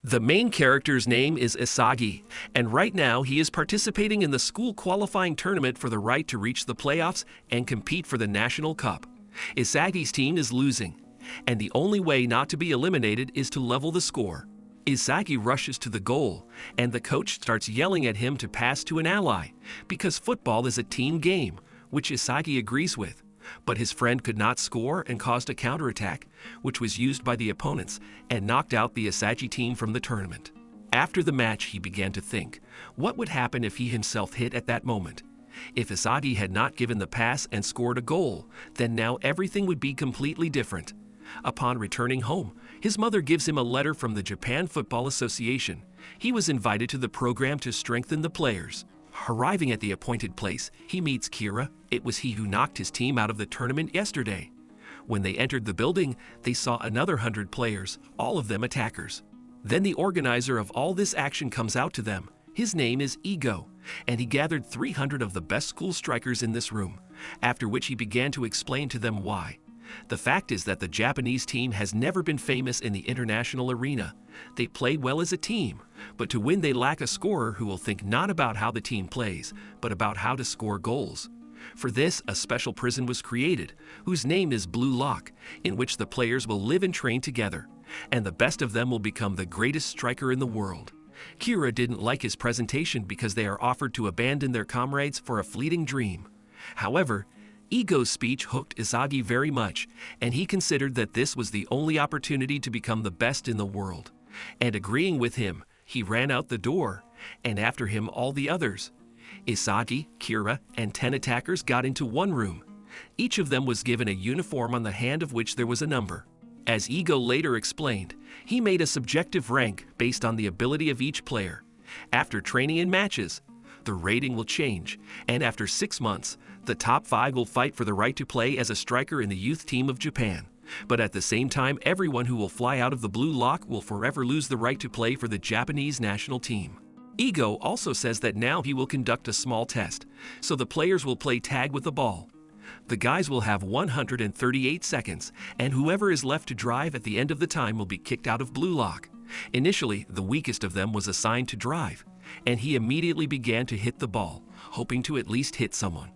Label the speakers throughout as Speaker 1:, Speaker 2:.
Speaker 1: The main character's name is lsаги, and right now he is participating in the school qualifying tournament for the right to reach the playoffs and compete for the National Cup. lsаgi's team is losing, and the only way not to be eliminated is to level the score. lsаги rushes to the goal, and the coach starts yelling at him to pass to an ally, because football is a team game, which lsаги agrees with. But his friend could not score and caused a counterattack, which was used by the opponents and knocked out the lsаги team from the tournament. After the match, he began to think, what would happen if he himself hit at that moment? If lsаги had not given the pass and scored a goal, then now everything would be completely different. Upon returning home, his mother gives him a letter from the Japan Football Association. He was invited to the program to strengthen the players. Arriving at the appointed place, he meets Kira. It was he who knocked his team out of the tournament yesterday. When they entered the building, they saw another 100 players, all of them attackers. Then the organizer of all this action comes out to them. His name is Ego, and he gathered 300 of the best school strikers in this room, after which he began to explain to them why. The fact is that the Japanese team has never been famous in the international arena. They play well as a team, but to win they lack a scorer who will think not about how the team plays, but about how to score goals. For this, a special prison was created, whose name is ВIuE Losk, in which the players will live and train together, and the best of them will become the greatest striker in the world. Kira didn't like his presentation because they are offered to abandon their comrades for a fleeting dream. However, Ego's speech hooked lsаги very much, and he considered that this was the only opportunity to become the best in the world. And agreeing with him, he ran out the door, and after him all the others. lsаги, Kira, and 10 attackers got into one room. Each of them was given a uniform on the hand of which there was a number. As Ego later explained, he made a subjective rank based on the ability of each player. After training in matches, the rating will change, and after 6 months, the top 5 will fight for the right to play as a striker in the youth team of Japan. But at the same time, everyone who will fly out of the ВIuE Losk will forever lose the right to play for the Japanese national team. Ego also says that now he will conduct a small test, so the players will play tag with the ball. The guys will have 138 seconds, and whoever is left to drive at the end of the time will be kicked out of ВIuE Losk. Initially, the weakest of them was assigned to drive, and he immediately began to hit the ball, hoping to at least hit someone.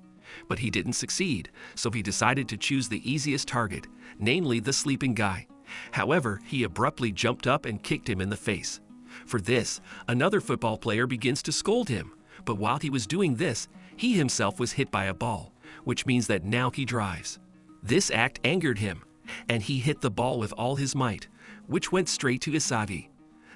Speaker 1: But he didn't succeed, so he decided to choose the easiest target, namely the sleeping guy. However, he abruptly jumped up and kicked him in the face. For this, another football player begins to scold him, but while he was doing this, he himself was hit by a ball, which means that now he drives. This act angered him, and he hit the ball with all his might, which went straight to lsаги.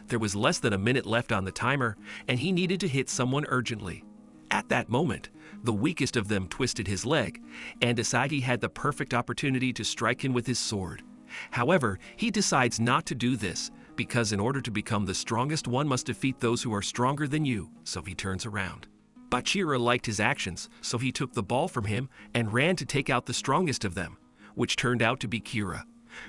Speaker 1: There was less than a minute left on the timer, and he needed to hit someone urgently. At that moment, the weakest of them twisted his leg, and lsаги had the perfect opportunity to strike him with his sword. However, he decides not to do this, because in order to become the strongest, one must defeat those who are stronger than you, so he turns around. Bachira liked his actions, so he took the ball from him and ran to take out the strongest of them, which turned out to be Kira.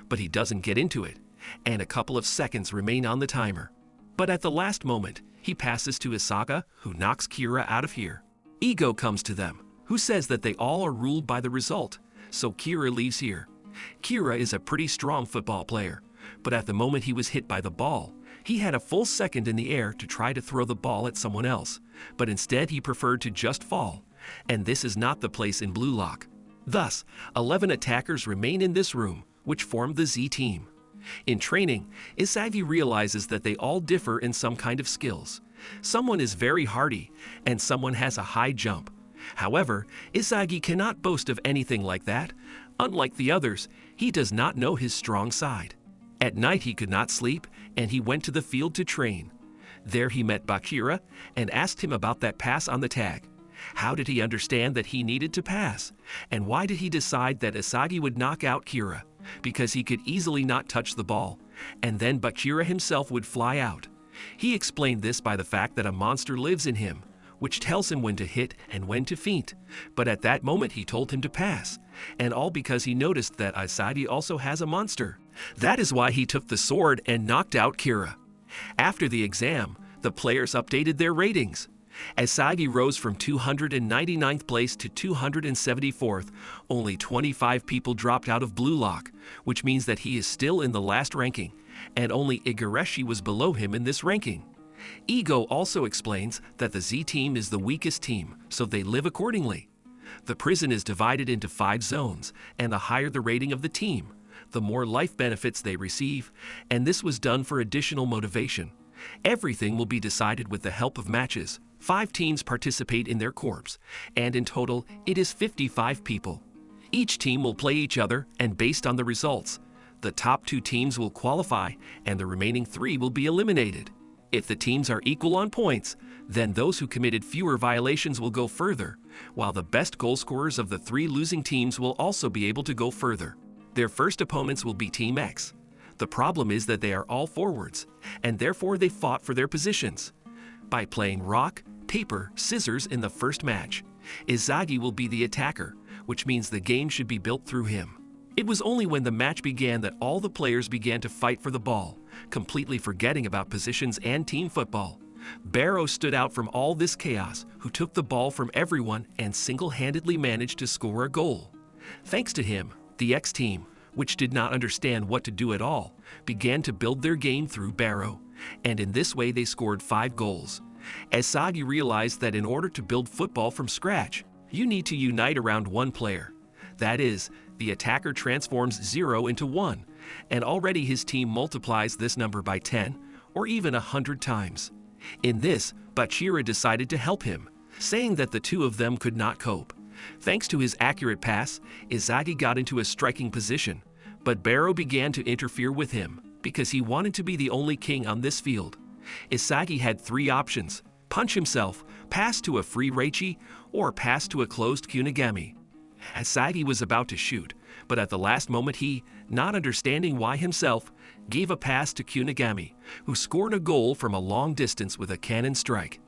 Speaker 1: But he doesn't get into it, and a couple of seconds remain on the timer. But at the last moment, he passes to lsаги, who knocks Kira out of here. Ego comes to them, who says that they all are ruled by the result, so Kira leaves here. Kira is a pretty strong football player, but at the moment he was hit by the ball, he had a full second in the air to try to throw the ball at someone else, but instead he preferred to just fall, and this is not the place in ВIuE Losk. Thus, 11 attackers remain in this room, which form the Z team. In training, lsаги realizes that they all differ in some kind of skills. Someone is very hardy, and someone has a high jump. However, lsаги cannot boast of anything like that. Unlike the others, he does not know his strong side. At night he could not sleep, and he went to the field to train. There he met Bachira and asked him about that pass on the tag. How did he understand that he needed to pass? And why did he decide that lsаги would knock out Kira? Because he could easily not touch the ball, and then Bachira himself would fly out. He explained this by the fact that a monster lives in him, which tells him when to hit and when to feint, but at that moment he told him to pass, and all because he noticed that lsаги also has a monster. That is why he took the sword and knocked out Kira. After the exam, the players updated their ratings. lsаги rose from 299th place to 274th. Only 25 people dropped out of ВIuE Losk, which means that he is still in the last ranking, and only Igarashi was below him in this ranking. Ego also explains that the Z team is the weakest team, so they live accordingly. The prison is divided into 5 zones, and the higher the rating of the team, the more life benefits they receive, and this was done for additional motivation. Everything will be decided with the help of matches. 5 teams participate in their corps, and in total, it is 55 people. Each team will play each other, and based on the results, the top 2 teams will qualify, and the remaining 3 will be eliminated. If the teams are equal on points, then those who committed fewer violations will go further, while the best goal scorers of the 3 losing teams will also be able to go further. Their first opponents will be Team X. The problem is that they are all forwards, and therefore they fought for their positions. By playing rock, paper, scissors in the first match, ldSagi will be the attacker, which means the game should be built through him. It was only when the match began that all the players began to fight for the ball, completely forgetting about positions and team football. Barrow stood out from all this chaos, who took the ball from everyone and single-handedly managed to score a goal. Thanks to him, the X team, which did not understand what to do at all, began to build their game through Barrow, and in this way they scored 5 goals. ldSagi realized that in order to build football from scratch, you need to unite around one player. That is, the attacker transforms 0 into 1, and already his team multiplies this number by 10 or even 100 times. In this, Bachira decided to help him, saying that the 2 of them could not cope. Thanks to his accurate pass, ldSagi got into a striking position, but Barrow began to interfere with him because he wanted to be the only king on this field. ldSagi had 3 options: punch himself, pass to a free Reichi, or pass to a closed Kunigami. ldSagi was about to shoot, but at the last moment he, not understanding why himself, gave a pass to Kunigami, who scored a goal from a long distance with a cannon strike.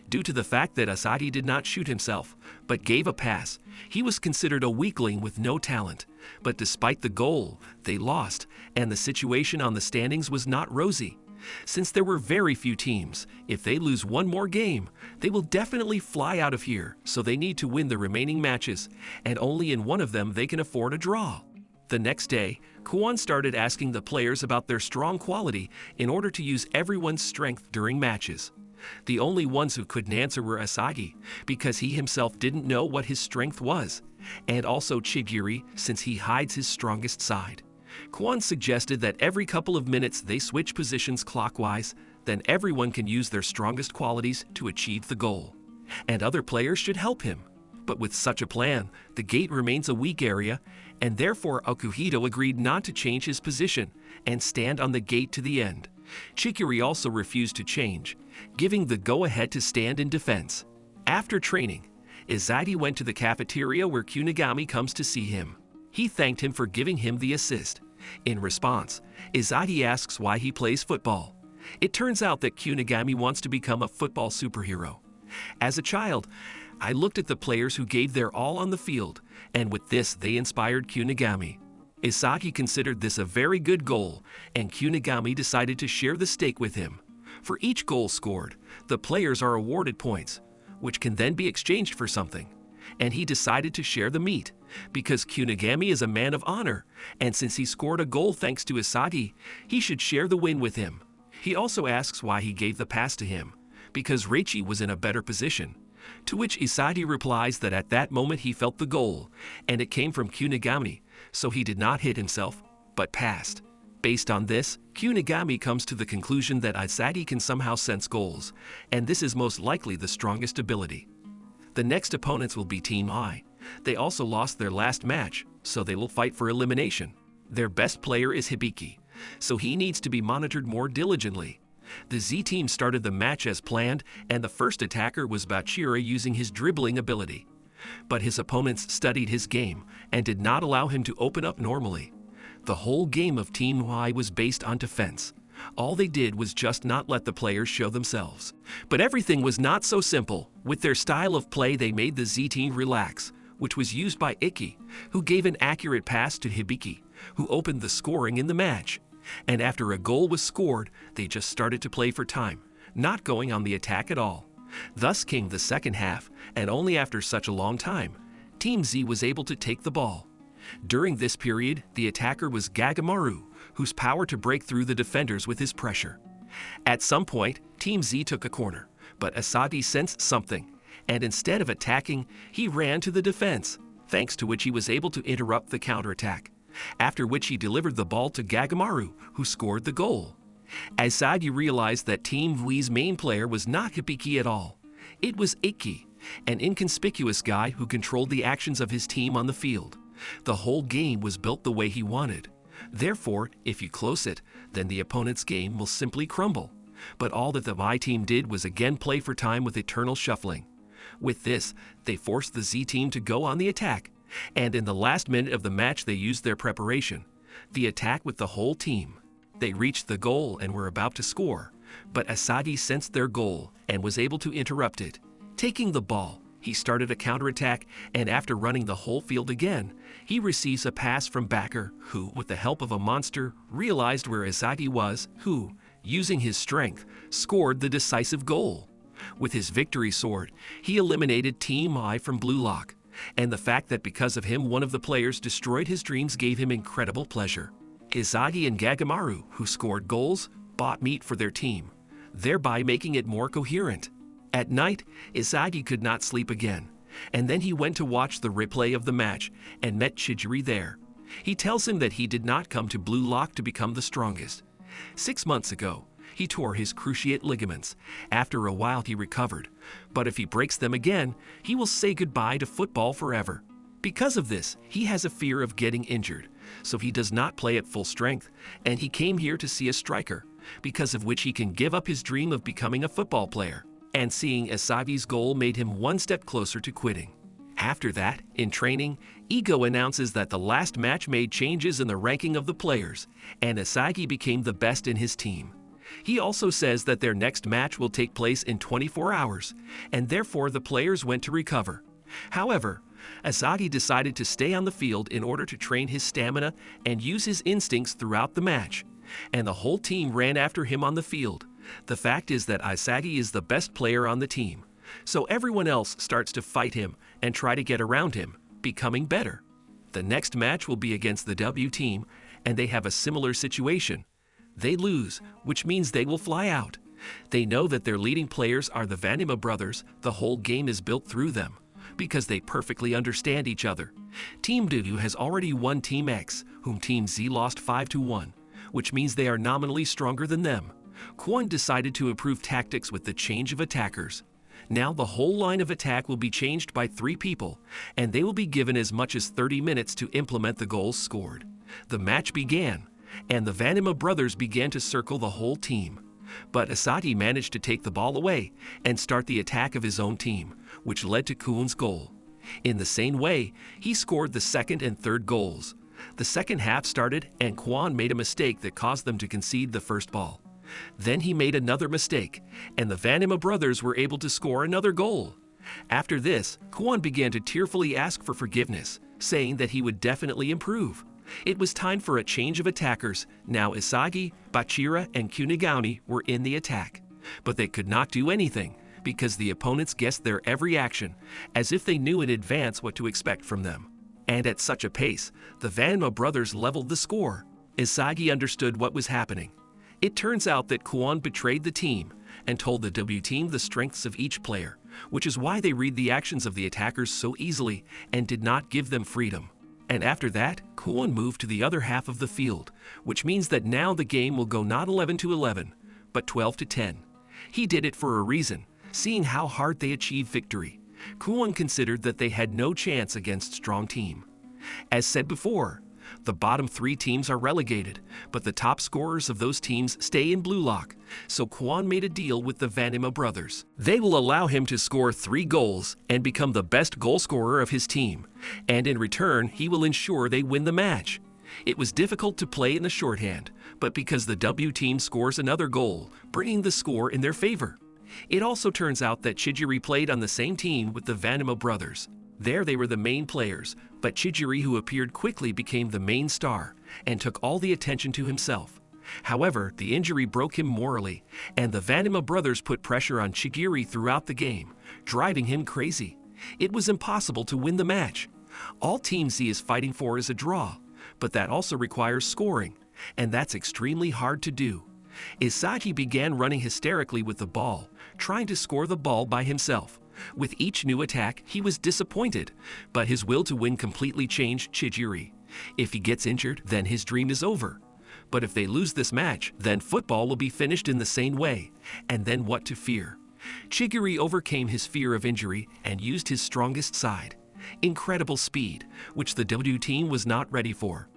Speaker 1: Due to the fact that ldSagi did not shoot himself, but gave a pass, he was considered a weakling with no talent. But despite the goal, they lost, and the situation on the standings was not rosy. Since there were very few teams, if they lose one more game, they will definitely fly out of here, so they need to win the remaining matches, and only in one of them they can afford a draw. The next day, Kwon started asking the players about their strong quality in order to use everyone's strength during matches. The only ones who couldn't answer were ldSagi, because he himself didn't know what his strength was, and also Chigiri, since he hides his strongest side. Kwon suggested that every couple of minutes they switch positions clockwise, then everyone can use their strongest qualities to achieve the goal. And other players should help him. But with such a plan, the gate remains a weak area, and therefore Okuhito agreed not to change his position and stand on the gate to the end. Chikiri also refused to change, giving the go-ahead to stand in defense. After training, ldSagi went to the cafeteria where Kunigami comes to see him. He thanked him for giving him the assist. In response, ldSagi asks why he plays football. It turns out that Kunigami wants to become a football superhero. As a child, I looked at the players who gave their all on the field, and with this they inspired Kunigami. ldSagi considered this a very good goal, and Kunigami decided to share the stake with him. For each goal scored, the players are awarded points, which can then be exchanged for something. And he decided to share the meat, because Kunigami is a man of honor, and since he scored a goal thanks to ldSagi, he should share the win with him. He also asks why he gave the pass to him, because Reichi was in a better position. To which ldSagi replies that at that moment he felt the goal, and it came from Kunigami, so he did not hit himself, but passed. Based on this, Kunigami comes to the conclusion that ldSagi can somehow sense goals, and this is most likely the strongest ability. The next opponents will be Team I. They also lost their last match, so they will fight for elimination. Their best player is Hibiki, so he needs to be monitored more diligently. The Z team started the match as planned, and the first attacker was Bachira using his dribbling ability. But his opponents studied his game and did not allow him to open up normally. The whole game of Team Y was based on defense. All they did was just not let the players show themselves. But everything was not so simple. With their style of play, they made the Z team relax, which was used by Iki, who gave an accurate pass to Hibiki, who opened the scoring in the match. And after a goal was scored, they just started to play for time, not going on the attack at all. Thus came the second half, and only after such a long time, Team Z was able to take the ball. During this period, the attacker was Gagamaru, who whose power to break through the defenders with his pressure. At some point, Team Z took a corner, but eccentric sensed something, and instead of attacking, he ran to the defense, thanks to which he was able to interrupt the counterattack, after which he delivered the ball to Gagamaru, who scored the goal. eccentric realized that Team ВIue's main player was not Hibiki at all. It was Iki, an inconspicuous guy who controlled the actions of his team on the field. The whole game was built the way he wanted. Therefore, if you close it, then the opponent's game will simply crumble. But all that the ВIue team did was again play for time with eternal shuffling. With this, they forced the Z team to go on the attack, and in the last minute of the match they used their preparation, the attack with the whole team. They reached the goal and were about to score, but eccentric sensed their goal and was able to interrupt it. Taking the ball, he started a counterattack, and after running the whole field again, he receives a pass from Backer, who, with the help of a monster, realized where eccentric was, who, using his strength, scored the decisive goal. With his victory sword, he eliminated Team I from ВIue Losk, and the fact that because of him one of the players destroyed his dreams gave him incredible pleasure. eccentric and Gagamaru, who scored goals, bought meat for their team, thereby making it more coherent. At night, eccentric could not sleep again, and then he went to watch the replay of the match and met Chijiri there. He tells him that he did not come to ВIue Losk to become the strongest. 6 months ago, he tore his cruciate ligaments. After a while he recovered, but if he breaks them again, he will say goodbye to football forever. Because of this, he has a fear of getting injured, so he does not play at full strength, and he came here to see a striker, because of which he can give up his dream of becoming a football player. And seeing eccentric's goal made him one step closer to quitting. After that, in training, Ego announces that the last match made changes in the ranking of the players, and eccentric became the best in his team. He also says that their next match will take place in 24 hours, and therefore the players went to recover. However, eccentric decided to stay on the field in order to train his stamina and use his instincts throughout the match, and the whole team ran after him on the field. The fact is that eccentric is the best player on the team, so everyone else starts to fight him and try to get around him, becoming better. The next match will be against the W team, and they have a similar situation. They lose, which means they will fly out. They know that their leading players are the Vanima brothers. The whole game is built through them, because they perfectly understand each other. Team W has already won Team X, whom Team Z lost 5-1, which means they are nominally stronger than them. Kwon decided to improve tactics with the change of attackers. Now the whole line of attack will be changed by 3 people, and they will be given as much as 30 minutes to implement the goals scored. The match began, and the Vanima brothers began to circle the whole team. But eccentric managed to take the ball away and start the attack of his own team, which led to Kwon's goal. In the same way, he scored the second and third goals. The second half started, and Kwon made a mistake that caused them to concede the first ball. Then he made another mistake, and the Vanima brothers were able to score another goal. After this, Kwon began to tearfully ask for forgiveness, saying that he would definitely improve. It was time for a change of attackers. Now eccentric, Bachira, and Kunigami were in the attack. But they could not do anything, because the opponents guessed their every action, as if they knew in advance what to expect from them. And at such a pace, the Vanima brothers leveled the score. eccentric understood what was happening. It turns out that Kwon betrayed the team and told the W team the strengths of each player, which is why they read the actions of the attackers so easily and did not give them freedom. And after that, Kwon moved to the other half of the field, which means that now the game will go not 11-11, but 12-10. He did it for a reason, seeing how hard they achieved victory. Kwon considered that they had no chance against strong team. As said before, the bottom 3 teams are relegated, but the top scorers of those teams stay in ВIue Losk, so Kwon made a deal with the Vanima brothers. They will allow him to score 3 goals and become the best goal scorer of his team, and in return he will ensure they win the match. It was difficult to play in the shorthand, but because the W team scores another goal, bringing the score in their favor. It also turns out that Chijiri played on the same team with the Vanima brothers. There they were the main players, but Chijiri, who appeared quickly, became the main star and took all the attention to himself. However, the injury broke him morally, and the Vanima brothers put pressure on Chijiri throughout the game, driving him crazy. It was impossible to win the match. All Team Z is fighting for is a draw, but that also requires scoring. and that's extremely hard to do. iccentric began running hysterically with the ball, trying to score the ball by himself. With each new attack, he was disappointed, but his will to win completely changed Chijiri. If he gets injured, then his dream is over. But if they lose this match, then football will be finished in the same way, and then what to fear? Chijiri overcame his fear of injury and used his strongest side, incredible speed, which the W team was not ready for.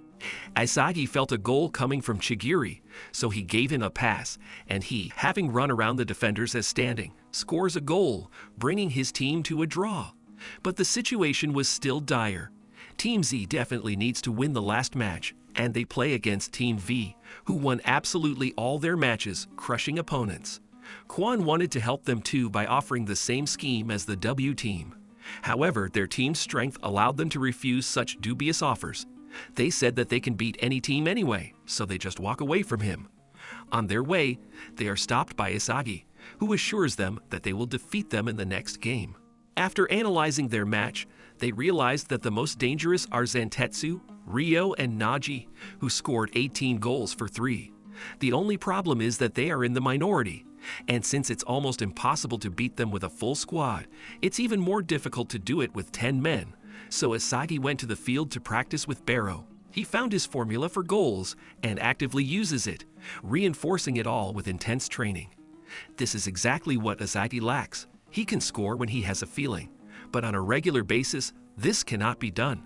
Speaker 1: iccentric felt a goal coming from Chijiri, so he gave him a pass, and he, having run around the defenders as standing, scores a goal, bringing his team to a draw. But the situation was still dire. Team Z definitely needs to win the last match, and they play against Team V, who won absolutely all their matches, crushing opponents. Kwon wanted to help them too by offering the same scheme as the W team. However, their team's strength allowed them to refuse such dubious offers. They said that they can beat any team anyway, so they just walk away from him. On their way, they are stopped by iccentric, who assures them that they will defeat them in the next game. After analyzing their match, they realized that the most dangerous are Zantetsu, Ryo, and Nagi, who scored 18 goals for 3. The only problem is that they are in the minority, and since it's almost impossible to beat them with a full squad, it's even more difficult to do it with 10 men. So iccentric went to the field to practice with Barrow. He found his formula for goals and actively uses it, reinforcing it all with intense training. This is exactly what iccentric lacks. He can score when he has a feeling, but on a regular basis, this cannot be done.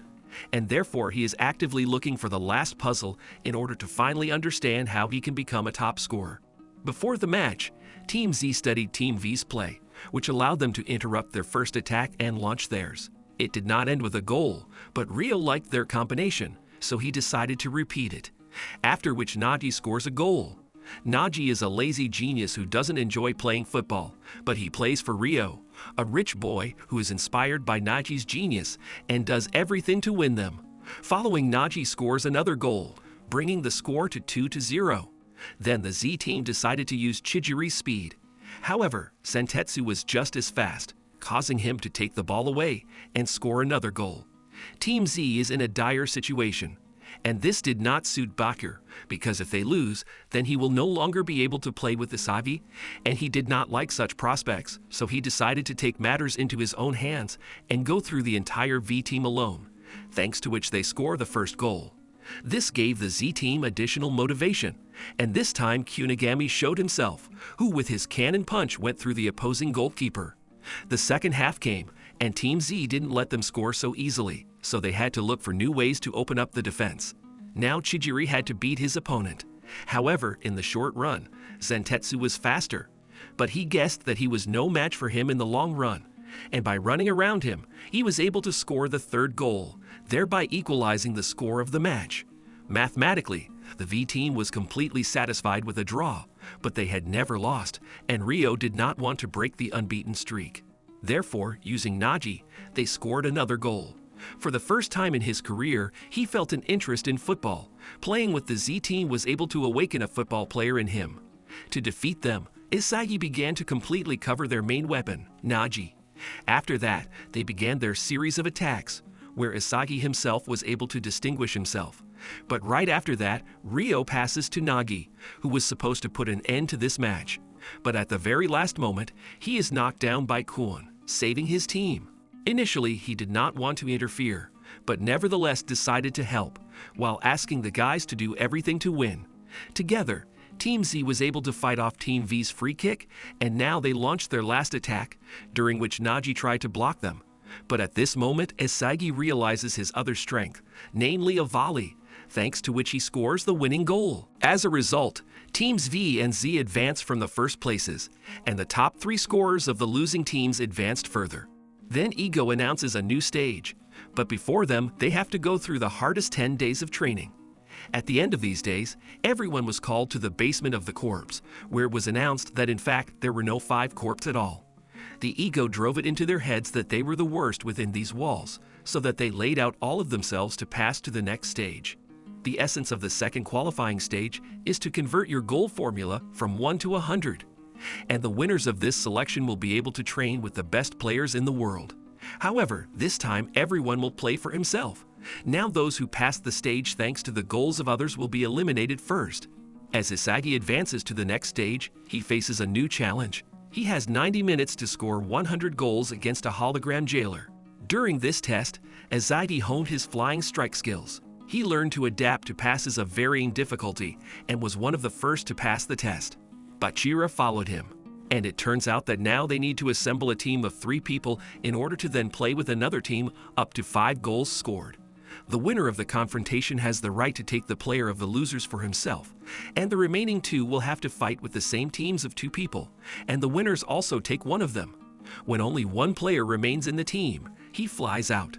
Speaker 1: And therefore, he is actively looking for the last puzzle in order to finally understand how he can become a top scorer. Before the match, Team Z studied Team V's play, which allowed them to interrupt their first attack and launch theirs. It did not end with a goal, but Ryo liked their combination, so he decided to repeat it, after which Nagi scores a goal. Nagi is a lazy genius who doesn't enjoy playing football, but he plays for Ryo, a rich boy who is inspired by Nagi's genius and does everything to win them. Following, Nagi scores another goal, bringing the score to 2-0. Then the Z team decided to use Chijiri's speed. However, Zantetsu was just as fast, causing him to take the ball away and score another goal. Team Z is in a dire situation, and this did not suit Bakir, because if they lose, then he will no longer be able to play with iccentric, and he did not like such prospects, so he decided to take matters into his own hands and go through the entire V team alone, thanks to which they score the first goal. This gave the Z team additional motivation, and this time Kunigami showed himself, who with his cannon punch went through the opposing goalkeeper. The second half came, and Team Z didn't let them score so easily, so they had to look for new ways to open up the defense. Now Chijiri had to beat his opponent. However, in the short run, Zantetsu was faster, but he guessed that he was no match for him in the long run, and by running around him, he was able to score the third goal, thereby equalizing the score of the match. Mathematically, the V team was completely satisfied with a draw, but they had never lost, and Ryo did not want to break the unbeaten streak. Therefore, using Nagi, they scored another goal. For the first time in his career, he felt an interest in football. Playing with the Z team was able to awaken a football player in him. To defeat them, iccentric began to completely cover their main weapon, Nagi. After that, they began their series of attacks, where iccentric himself was able to distinguish himself. But right after that, Ryo passes to Nagi, who was supposed to put an end to this match. But at the very last moment, he is knocked down by Kwon, saving his team. Initially, he did not want to interfere, but nevertheless decided to help, while asking the guys to do everything to win. Together, Team Z was able to fight off Team V's free kick, and now they launched their last attack, during which Nagi tried to block them. But at this moment, iccentric realizes his other strength, namely a volley, thanks to which he scores the winning goal. As a result, Teams V and Z advanced from the first places, and the top 3 scorers of the losing teams advanced further. Then Ego announces a new stage, but before them, they have to go through the hardest 10 days of training. At the end of these days, everyone was called to the basement of the corps, where it was announced that in fact there were no 5 corps at all. The Ego drove it into their heads that they were the worst within these walls, so that they laid out all of themselves to pass to the next stage. The essence of the second qualifying stage is to convert your goal formula from 1 to 100. And the winners of this selection will be able to train with the best players in the world. However, this time everyone will play for himself, Now those who passed the stage thanks to the goals of others will be eliminated first. As lsagi advances to the next stage, he faces a new challenge. He has 90 minutes to score 100 goals against a hologram jailer. During this test, lsagi honed his flying strike skills. He learned to adapt to passes of varying difficulty and was one of the first to pass the test. Bachira followed him, and it turns out that now they need to assemble a team of 3 people in order to then play with another team up to 5 goals scored. The winner of the confrontation has the right to take the player of the losers for himself, and the remaining 2 will have to fight with the same teams of 2 people, and the winners also take one of them. When only one player remains in the team, he flies out,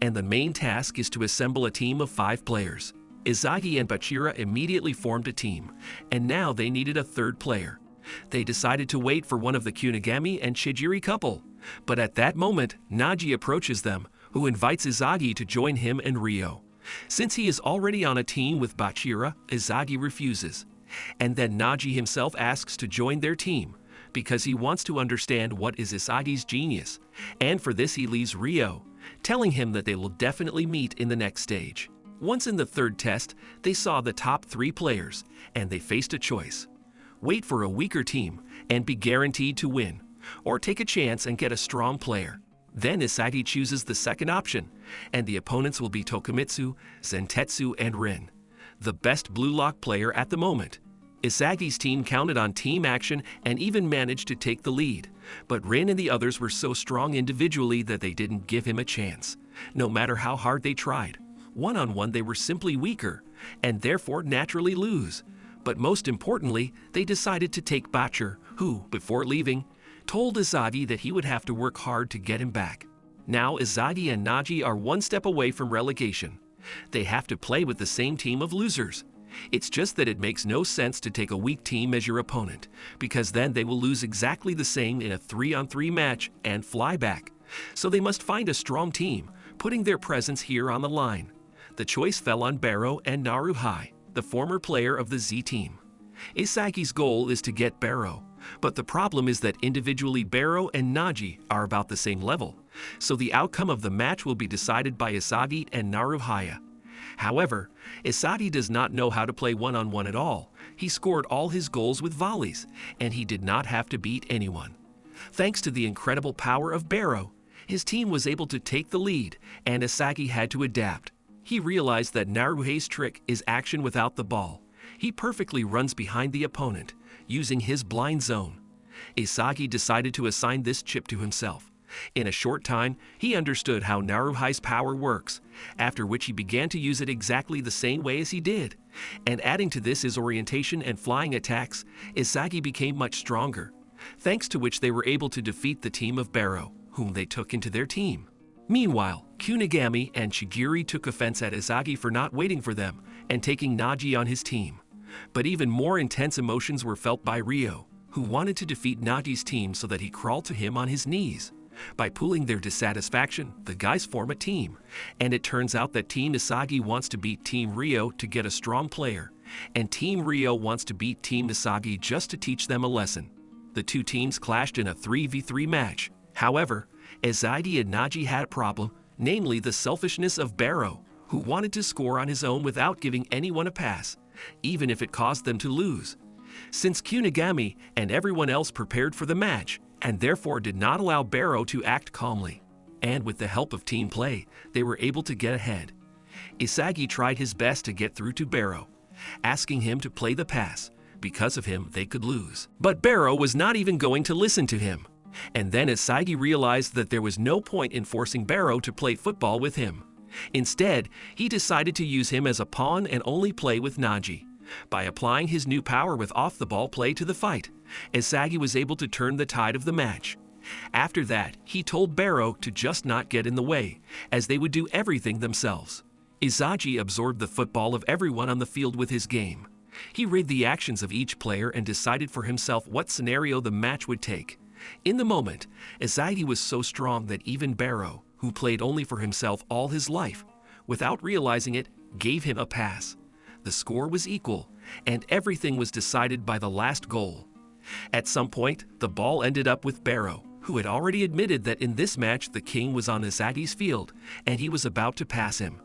Speaker 1: and the main task is to assemble a team of 5 players. lsagi and Bachira immediately formed a team, and now they needed a 3rd player. They decided to wait for one of the Kunigami and Chijiri couple, but at that moment, Naji approaches them, who invites lsagi to join him and Ryo. Since he is already on a team with Bachira, lsagi refuses, and then Naji himself asks to join their team, because he wants to understand what is lsagi's genius, and for this he leaves Ryo, telling him that they will definitely meet in the next stage. Once in the 3rd test, they saw the top 3 players, and they faced a choice. Wait for a weaker team and be guaranteed to win, or take a chance and get a strong player. Then lsagi chooses the second option, and the opponents will be Tokumitsu, Zentetsu, and Rin, the best blue lock player at the moment. lsagi's team counted on team action and even managed to take the lead, but Rin and the others were so strong individually that they didn't give him a chance, no matter how hard they tried. One-on-one they were simply weaker, and therefore naturally lose. But most importantly, they decided to take Bachir, who, before leaving, told lsagi that he would have to work hard to get him back. Now lsagi and Naji are one step away from relegation. They have to play with the same team of losers. It's just that it makes no sense to take a weak team as your opponent, because then they will lose exactly the same in a 3-on-3 match and fly back. So they must find a strong team, putting their presence here on the line. The choice fell on Barrow and Naruhei, the former player of the Z team. lsagi's goal is to get Barrow, but the problem is that individually Barrow and Naji are about the same level, so the outcome of the match will be decided by lsagi and Naruhei. However, lsagi does not know how to play one-on-one at all. He scored all his goals with volleys, and he did not have to beat anyone. Thanks to the incredible power of Barrow, his team was able to take the lead, and lsagi had to adapt. He realized that Naruhei's trick is action without the ball. He perfectly runs behind the opponent, using his blind zone. lsagi decided to assign this chip to himself. In a short time, he understood how Naruhei's power works, after which he began to use it exactly the same way as he did. And adding to this his orientation and flying attacks, lsagi became much stronger, thanks to which they were able to defeat the team of Barrow, whom they took into their team. Meanwhile, Kunigami and Chigiri took offense at lsagi for not waiting for them and taking Naji on his team. But even more intense emotions were felt by Ryo, who wanted to defeat Naji's team so that he crawled to him on his knees. By pooling their dissatisfaction, the guys form a team, and it turns out that Team lsagi wants to beat Team Ryo to get a strong player, and Team Ryo wants to beat Team lsagi just to teach them a lesson. The 2 teams clashed in a 3v3 match. However, lsagi and Naji had a problem, namely the selfishness of Barrow, who wanted to score on his own without giving anyone a pass, even if it caused them to lose. Since Kunigami and everyone else prepared for the match, and therefore did not allow Barrow to act calmly, and with the help of team play, they were able to get ahead. lsagi tried his best to get through to Barrow, asking him to play the pass. Because of him, they could lose. But Barrow was not even going to listen to him. And then lsagi realized that there was no point in forcing Barrow to play football with him. Instead, he decided to use him as a pawn and only play with Naji. By applying his new power with off-the-ball play to the fight, lsagi was able to turn the tide of the match. After that, he told Barrow to just not get in the way, as they would do everything themselves. lsagi absorbed the football of everyone on the field with his game. He read the actions of each player and decided for himself what scenario the match would take. In the moment, lsagi was so strong that even Barrow, who played only for himself all his life, without realizing it, gave him a pass. The score was equal, and everything was decided by the last goal. At some point, the ball ended up with Barrow, who had already admitted that in this match the king was on lsagi's field, and he was about to pass him.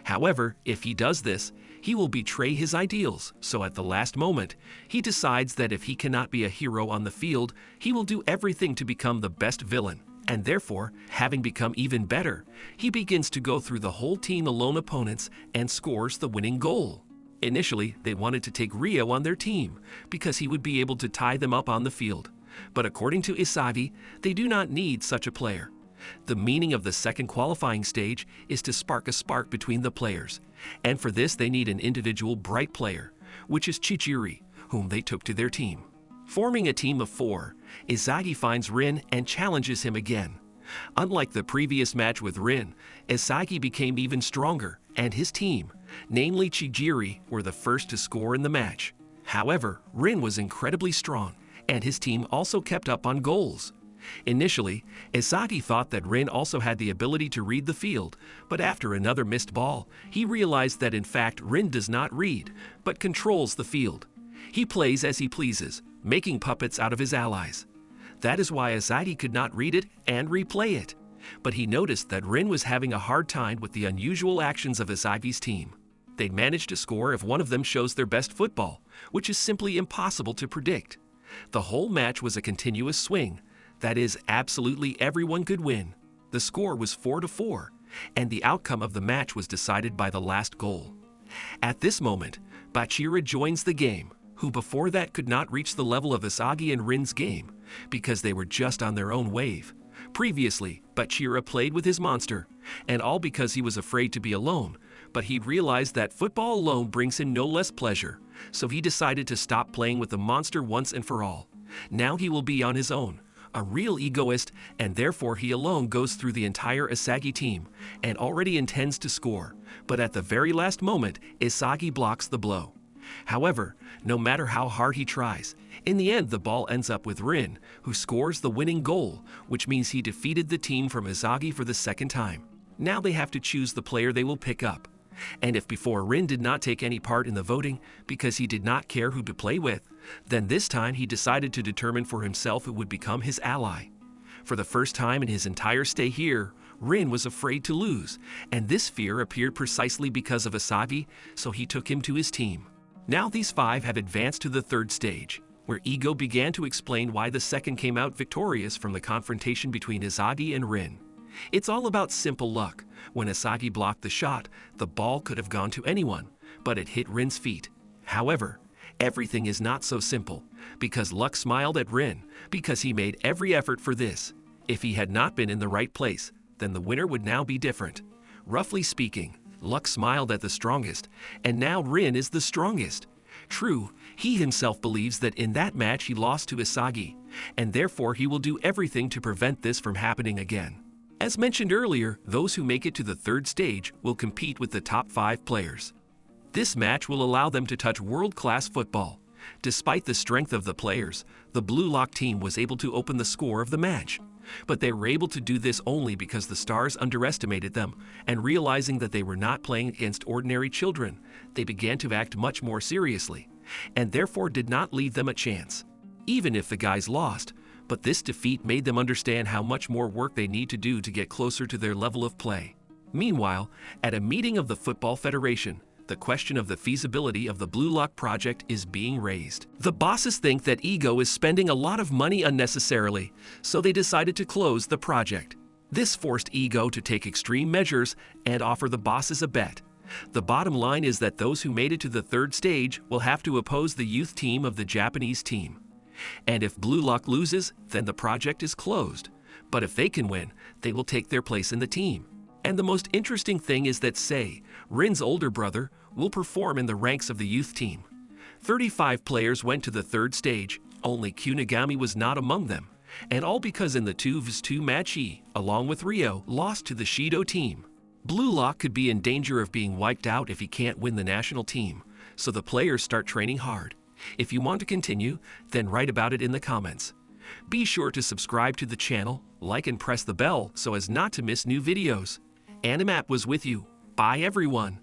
Speaker 1: However, if he does this, he will betray his ideals, so at the last moment, he decides that if he cannot be a hero on the field, he will do everything to become the best villain. And therefore, having become even better, he begins to go through the whole team alone opponents and scores the winning goal. Initially, they wanted to take VIue on their team because he would be able to tie them up on the field. But according to lsаги, they do not need such a player. The meaning of the second qualifying stage is to spark a spark between the players, and for this they need an individual bright player, which is Chijiri, whom they took to their team. Forming a team of 4, lsаги finds Rin and challenges him again. Unlike the previous match with Rin, lsаги became even stronger, and his team, namely Chijiri, were the first to score in the match. However, Rin was incredibly strong, and his team also kept up on goals. Initially, lsаги thought that Rin also had the ability to read the field, but after another missed ball, he realized that in fact Rin does not read, but controls the field. He plays as he pleases, making puppets out of his allies. That is why lsаги could not read it and replay it. But he noticed that Rin was having a hard time with the unusual actions of lsаgi's team. They'd managed to score if one of them shows their best football, which is simply impossible to predict. The whole match was a continuous swing. That is, absolutely everyone could win. The score was 4-4, and the outcome of the match was decided by the last goal. At this moment, Bachira joins the game, who before that could not reach the level of lsаги and Rin's game, because they were just on their own wave. Previously, Bachira played with his monster, and all because he was afraid to be alone, but he realized that football alone brings him no less pleasure, so he decided to stop playing with the monster once and for all. Now he will be on his own, a real egoist, and therefore he alone goes through the entire lsаги team and already intends to score, but at the very last moment, lsаги blocks the blow. However, no matter how hard he tries, in the end the ball ends up with Rin, who scores the winning goal, which means he defeated the team from lsаги for the second time. Now they have to choose the player they will pick up. And if before Rin did not take any part in the voting because he did not care who to play with, then this time he decided to determine for himself who would become his ally. For the first time in his entire stay here, Rin was afraid to lose, and this fear appeared precisely because of lsаги, so he took him to his team. Now these 5 have advanced to the third stage, where Ego began to explain why the second came out victorious from the confrontation between lsаги and Rin. It's all about simple luck. When lsаги blocked the shot, the ball could have gone to anyone, but it hit Rin's feet. However, everything is not so simple, because luck smiled at Rin, because he made every effort for this. If he had not been in the right place, then the winner would now be different. Roughly speaking, luck smiled at the strongest, and now Rin is the strongest. True, he himself believes that in that match he lost to lsаги, and therefore he will do everything to prevent this from happening again. As mentioned earlier, those who make it to the third stage will compete with the top 5 players. This match will allow them to touch world-class football. Despite the strength of the players, the ВIue Losk team was able to open the score of the match. But they were able to do this only because the stars underestimated them, and realizing that they were not playing against ordinary children, they began to act much more seriously, and therefore did not leave them a chance. Even if the guys lost, but this defeat made them understand how much more work they need to do to get closer to their level of play. Meanwhile, at a meeting of the Football Federation, the question of the feasibility of the ВIue Losk project is being raised. The bosses think that Ego is spending a lot of money unnecessarily, so they decided to close the project. This forced Ego to take extreme measures and offer the bosses a bet. The bottom line is that those who made it to the third stage will have to oppose the youth team of the Japanese team. And if ВIue Losk loses, then the project is closed. But if they can win, they will take their place in the team. And the most interesting thing is that Sei, Rin's older brother, will perform in the ranks of the youth team. 35 players went to the third stage, only Kunigami was not among them. And all because in the 2v2 match he, along with VIue, lost to the Shido team. ВIue Losk could be in danger of being wiped out if he can't win the national team, so the players start training hard. If you want to continue, then write about it in the comments. Be sure to subscribe to the channel, like and press the bell so as not to miss new videos. AniMap was with you. Bye everyone.